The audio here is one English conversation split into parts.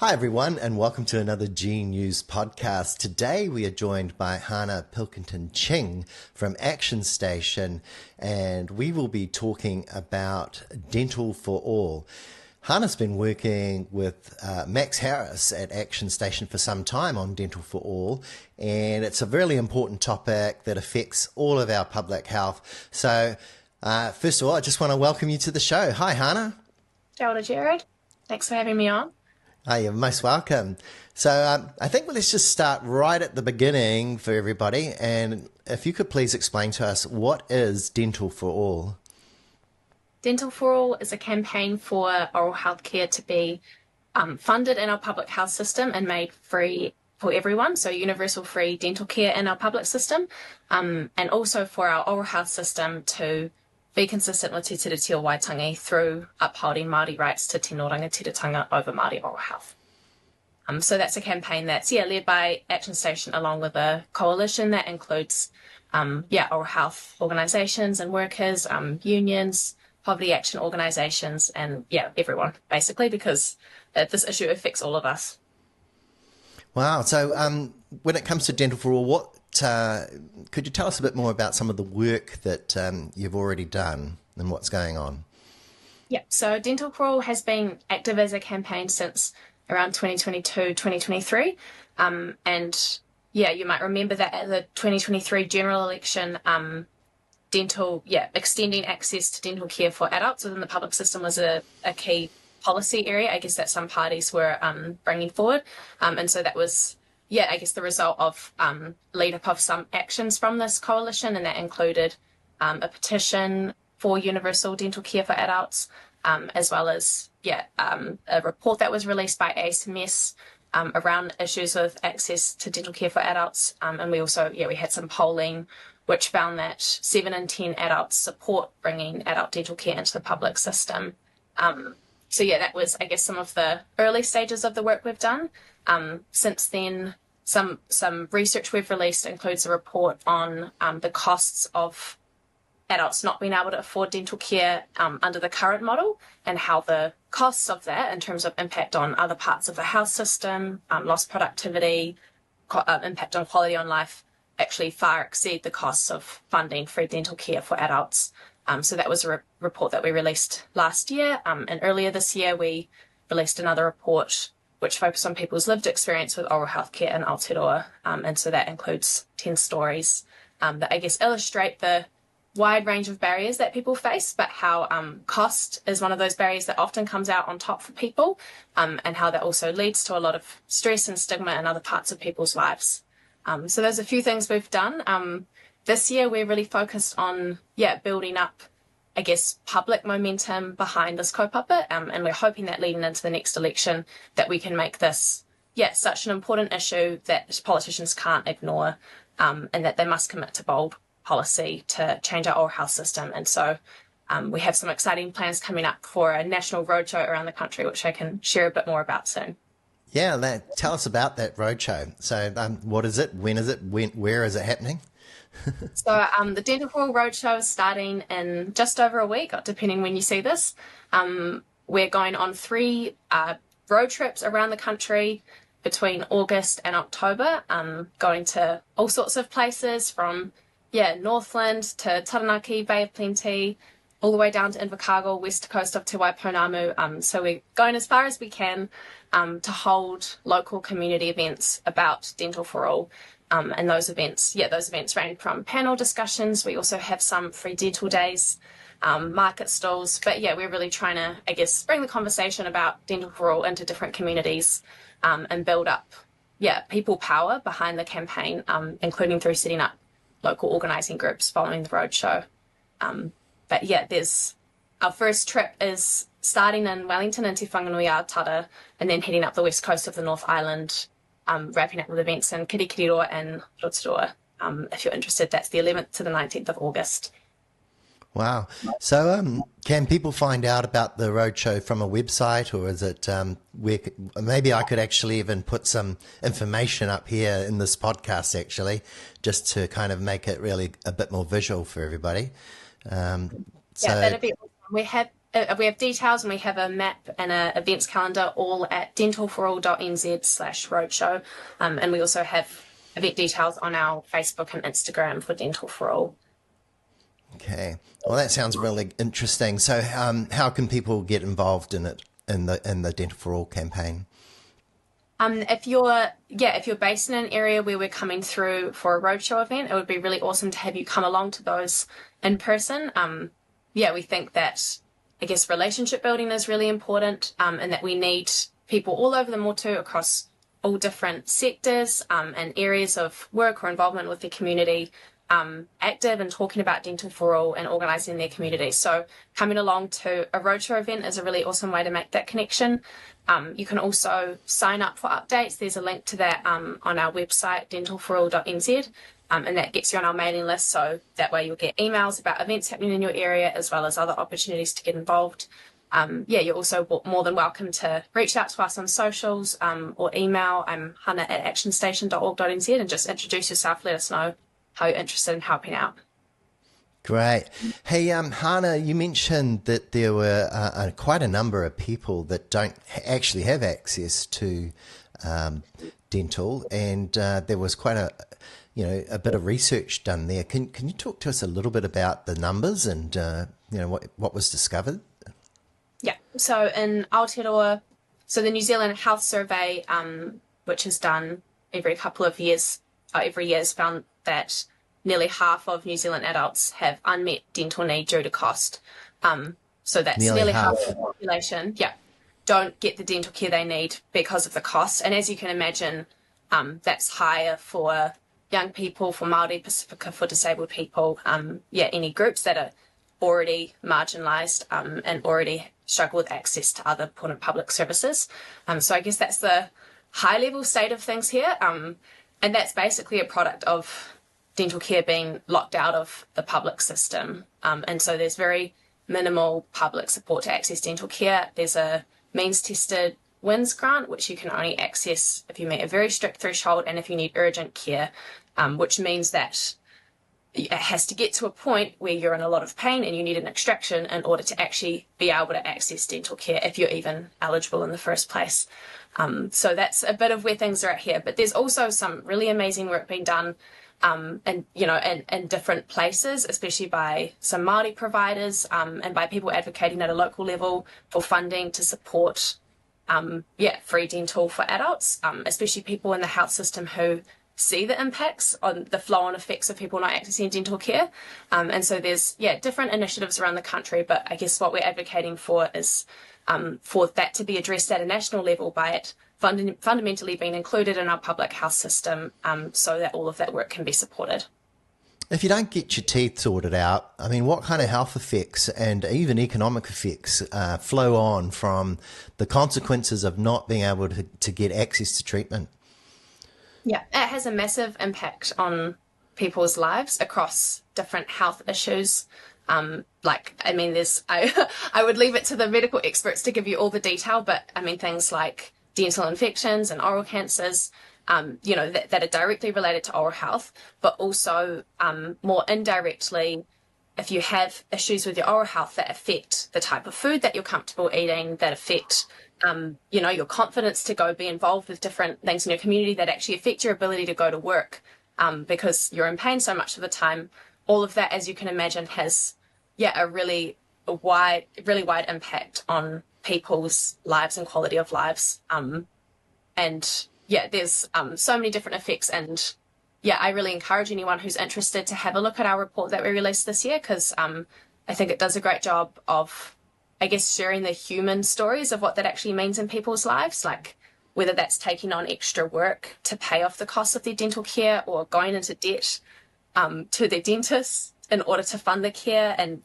Hi, everyone, and welcome to another G News podcast. Today, we are joined by Hannah Pilkington-Ching from Action Station, and we will be talking about Dental for All. Hannah's been working with Max Harris at Action Station for some time on Dental for All, and it's a really important topic that affects all of our public health. So, first of all, I just want to welcome you to the show. Hi, Hannah. Kia ora, Jared. Thanks for having me on. Hi, you're most welcome. So I think let's just start right at the beginning for everybody. And if you could please explain to us, what is Dental for All? Dental for All is a campaign for oral health care to be funded in our public health system and made free for everyone. So universal free dental care in our public system, and also for our oral health system to be consistent with Te Tiriti o Waitangi through upholding Māori rights to tino rangatiratanga over Māori oral health. So that's a campaign that's led by Action Station along with a coalition that includes oral health organisations and workers, unions, poverty action organisations, and everyone basically, because this issue affects all of us. Wow. So when it comes to Dental for All, could you tell us a bit more about some of the work that you've already done and what's going on? Yeah, so Dental for All has been active as a campaign since around 2022, 2023. You might remember that at the 2023 general election, extending access to dental care for adults within the public system was a key policy area, I guess, that some parties were bringing forward. And so that was the result of lead up of some actions from this coalition, and that included a petition for universal dental care for adults, as well as a report that was released by ASMS around issues with access to dental care for adults. And we also we had some polling which found that 7 in 10 adults support bringing adult dental care into the public system. That was, I guess, some of the early stages of the work we've done. Since then, some research we've released includes a report on the costs of adults not being able to afford dental care under the current model, and how the costs of that in terms of impact on other parts of the health system, lost productivity, impact on quality on life, actually far exceed the costs of funding free dental care for adults. So that was a report that we released last year. And earlier this year, we released another report which focused on people's lived experience with oral health care in Aotearoa. And so that includes 10 stories that I guess illustrate the wide range of barriers that people face, but how cost is one of those barriers that often comes out on top for people, and how that also leads to a lot of stress and stigma in other parts of people's lives. So there's a few things we've done. This year, we're really focused on, building up, I guess, public momentum behind this kaupapa, and we're hoping that leading into the next election that we can make this, such an important issue that politicians can't ignore, and that they must commit to bold policy to change our oral health system. And so we have some exciting plans coming up for a national roadshow around the country, which I can share a bit more about soon. Yeah, tell us about that roadshow. So what is it? When is it? Where is it happening? So the Dental for All Roadshow is starting in just over a week, depending when you see this. We're going on 3 road trips around the country between August and October, going to all sorts of places from Northland to Taranaki, Bay of Plenty, all the way down to Invercargill, west coast of Te Waipounamu. So we're going as far as we can to hold local community events about Dental for All. And those events range from panel discussions. We also have some free dental days, market stalls. But we're really trying to, I guess, bring the conversation about Dental for All into different communities, and build up, people power behind the campaign, including through setting up local organising groups following the roadshow. There's our first trip is starting in Wellington and Te Whanganui-a-Tara, and then heading up the west coast of the North Island, wrapping up with events in Kirikiriroa and Rotorua. If you're interested, that's the 11th to the 19th of August. Wow. So can people find out about the roadshow from a website, or is it maybe I could actually even put some information up here in this podcast, actually, just to kind of make it really a bit more visual for everybody. That'd be awesome. We have we have details, and we have a map and a events calendar all at dentalforall.nz/roadshow. And we also have event details on our Facebook and Instagram for Dental for All. Okay. Well, that sounds really interesting. So, how can people get involved in it, in the Dental for All campaign? If you're based in an area where we're coming through for a roadshow event, it would be really awesome to have you come along to those in person. We think that, I guess, relationship building is really important, and that we need people all over the motu across all different sectors and areas of work or involvement with the community, active and talking about Dental for All and organising their community. So coming along to a roadshow event is a really awesome way to make that connection. You can also sign up for updates. There's a link to that on our website, dentalforall.nz, and that gets you on our mailing list. So that way you'll get emails about events happening in your area as well as other opportunities to get involved. You're also more than welcome to reach out to us on socials or email. I'm hannah@actionstation.org.nz, and just introduce yourself. Let us know how you're interested in helping out. Great. Hey, Hannah, you mentioned that there were quite a number of people that don't actually have access to dental, and there was quite a bit of research done there. Can you talk to us a little bit about the numbers and what was discovered? Yeah. So in Aotearoa, the New Zealand Health Survey, which is done every couple of years, every year, has found that nearly half of New Zealand adults have unmet dental need due to cost. So that's nearly half of the population, don't get the dental care they need because of the cost. And as you can imagine, that's higher for young people, for Māori, Pacifica, for disabled people, any groups that are already marginalised and already struggle with access to other important public services. So I guess that's the high-level state of things here. And that's basically a product of dental care being locked out of the public system. And so there's very minimal public support to access dental care. There's a means-tested WINS grant, which you can only access if you meet a very strict threshold and if you need urgent care, which means that it has to get to a point where you're in a lot of pain and you need an extraction in order to actually be able to access dental care if you're even eligible in the first place. So that's a bit of where things are at here. But there's also some really amazing work being done in different places, especially by some Māori providers and by people advocating at a local level for funding to support free dental for adults, especially people in the health system who see the impacts on the flow-on effects of people not accessing dental care. And so there's, different initiatives around the country, but I guess what we're advocating for is for that to be addressed at a national level by it fundamentally being included in our public health system so that all of that work can be supported. If you don't get your teeth sorted out, I mean, what kind of health effects and even economic effects flow on from the consequences of not being able to get access to treatment? Yeah, it has a massive impact on people's lives across different health issues. I would leave it to the medical experts to give you all the detail, but I mean, things like dental infections and oral cancers, that are directly related to oral health, but also more indirectly, if you have issues with your oral health that affect the type of food that you're comfortable eating, that affect your confidence to go be involved with different things in your community, that actually affect your ability to go to work because you're in pain so much of the time. All of that, as you can imagine, has a really wide impact on people's lives and quality of lives. There's so many different effects, and I really encourage anyone who's interested to have a look at our report that we released this year, because I think it does a great job of, I guess, sharing the human stories of what that actually means in people's lives, like whether that's taking on extra work to pay off the cost of their dental care or going into debt to their dentist in order to fund the care, and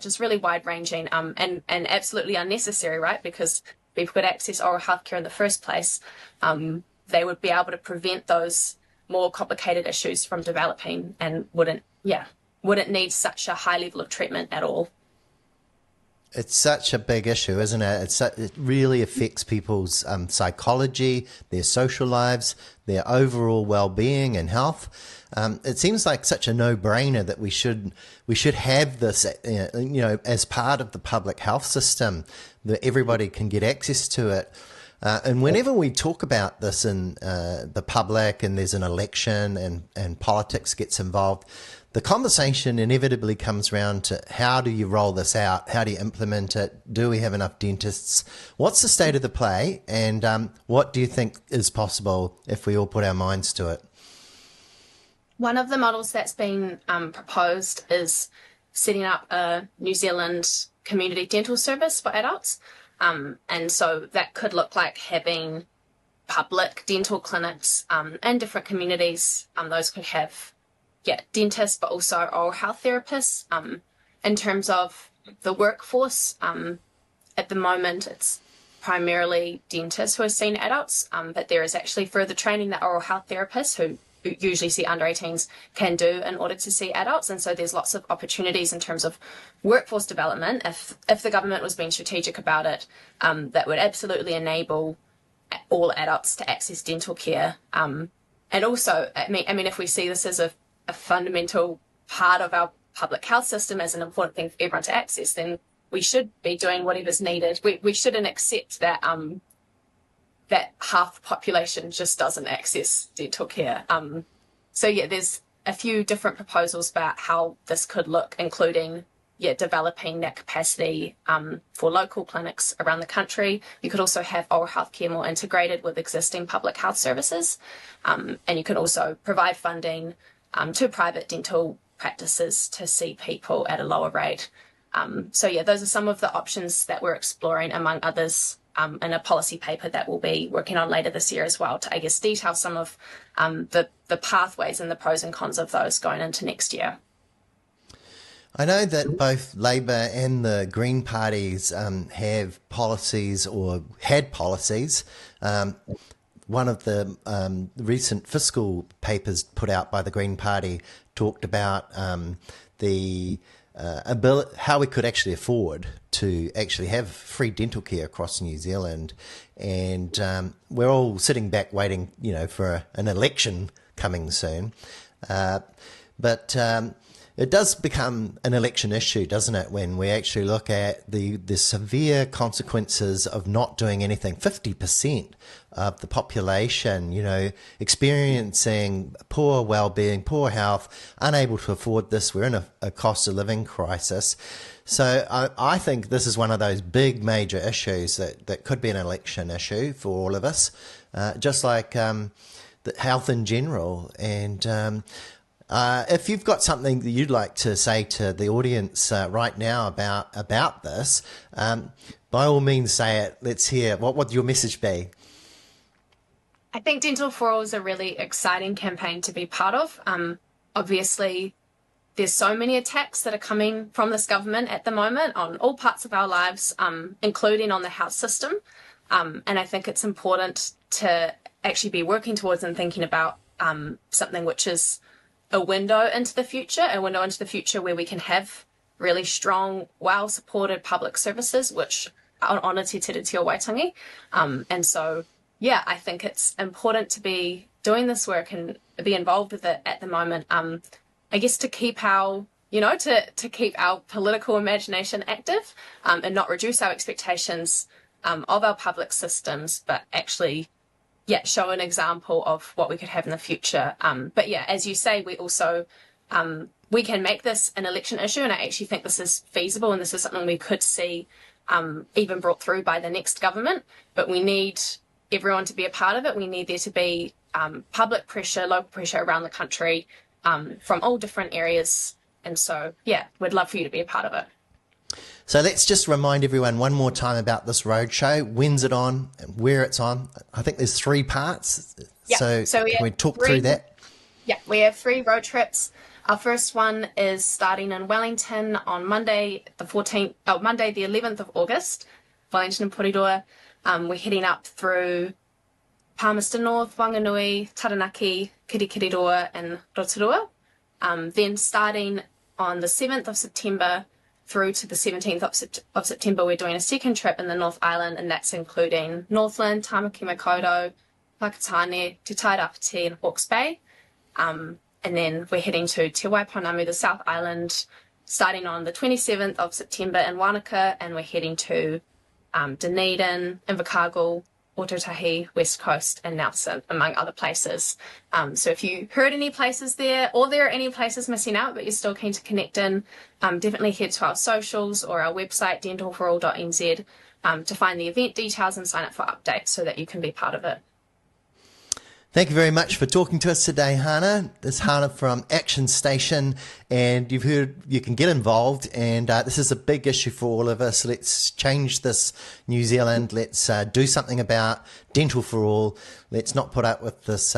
just really wide-ranging and absolutely unnecessary, right? Because people could access oral health care in the first place, they would be able to prevent those more complicated issues from developing and wouldn't need such a high level of treatment at all. It's such a big issue, isn't it? It really affects people's psychology, their social lives, their overall well-being and health. It seems like such a no-brainer that we should have this, as part of the public health system, that everybody can get access to it. And whenever we talk about this in the public, and there's an election and politics gets involved, the conversation inevitably comes around to how do you roll this out? How do you implement it? Do we have enough dentists? What's the state of the play? And what do you think is possible if we all put our minds to it? One of the models that's been proposed is setting up a New Zealand community dental service for adults. And so that could look like having public dental clinics in different communities. Those could have dentists, but also oral health therapists. In terms of the workforce, at the moment, it's primarily dentists who are seeing adults, but there is actually further training that oral health therapists who usually see under 18s can do in order to see adults. And so there's lots of opportunities in terms of workforce development. If the government was being strategic about it, that would absolutely enable all adults to access dental care. And also, I mean, if we see this as a fundamental part of our public health system as an important thing for everyone to access, then we should be doing whatever's needed. We shouldn't accept that that half the population just doesn't access dental care. So there's a few different proposals about how this could look, including developing that capacity for local clinics around the country. You could also have oral health care more integrated with existing public health services, and you can also provide funding to private dental practices to see people at a lower rate. So those are some of the options that we're exploring, among others, in a policy paper that we'll be working on later this year as well, to, I guess, detail some of the pathways and the pros and cons of those going into next year. I know that both Labor and the Green parties have policies, or had policies. One of the recent fiscal papers put out by the Green Party talked about the how we could actually afford to actually have free dental care across New Zealand. And we're all sitting back waiting, for an election coming soon. But it does become an election issue, doesn't it, when we actually look at the severe consequences of not doing anything. 50% of the population, experiencing poor well-being, poor health, unable to afford this. We're in a cost of living crisis. So I think this is one of those big major issues that could be an election issue for all of us, just like the health in general. And if you've got something that you'd like to say to the audience right now about this, by all means say it. Let's hear. What would your message be? I think Dental for All is a really exciting campaign to be part of. Obviously, there's so many attacks that are coming from this government at the moment on all parts of our lives, including on the health system. And I think it's important to actually be working towards and thinking about something which is a window into the future where we can have really strong, well-supported public services, which are on te tere tio Waitangi. And so, I think it's important to be doing this work and be involved with it at the moment. I guess to keep our, to keep our political imagination active, and not reduce our expectations of our public systems, but actually show an example of what we could have in the future. But as you say, we also, we can make this an election issue, and I actually think this is feasible, and this is something we could see even brought through by the next government. But we need everyone to be a part of it. We need there to be public pressure, local pressure around the country from all different areas. And so, we'd love for you to be a part of it. So let's just remind everyone one more time about this roadshow. When's it on and where it's on? I think there's 3 parts. So can we talk through that? Yeah, we have 3 road trips. Our first one is starting in Wellington on Monday the 11th of August, Wellington and Porirua. We're heading up through Palmerston North, Wanganui, Taranaki, Kirikiriroa and Rotorua. Then starting on the 7th of September, through to the 17th of September, we're doing a second trip in the North Island, and that's including Northland, Tamaki Makaurau, Whakatane, Te Tairapiti and Hawke's Bay. And then we're heading to Te Waipounamu, the South Island, starting on the 27th of September in Wanaka, and we're heading to Dunedin, Invercargill, Otautahi, West Coast and Nelson, among other places. So if you heard any places there, or there are any places missing out but you're still keen to connect in, definitely head to our socials or our website, dentalforall.nz, to find the event details and sign up for updates so that you can be part of it. Thank you very much for talking to us today, Hannah. This is Hannah from Action Station, and you've heard you can get involved, and this is a big issue for all of us. Let's change this, New Zealand. Let's do something about Dental for All. Let's not put up with this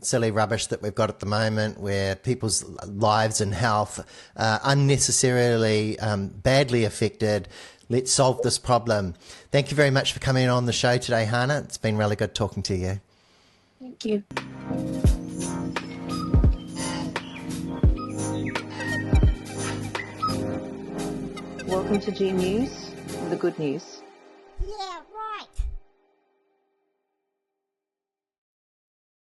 silly rubbish that we've got at the moment where people's lives and health are unnecessarily badly affected. Let's solve this problem. Thank you very much for coming on the show today, Hannah. It's been really good talking to you. Thank you. Welcome to G News, the good news.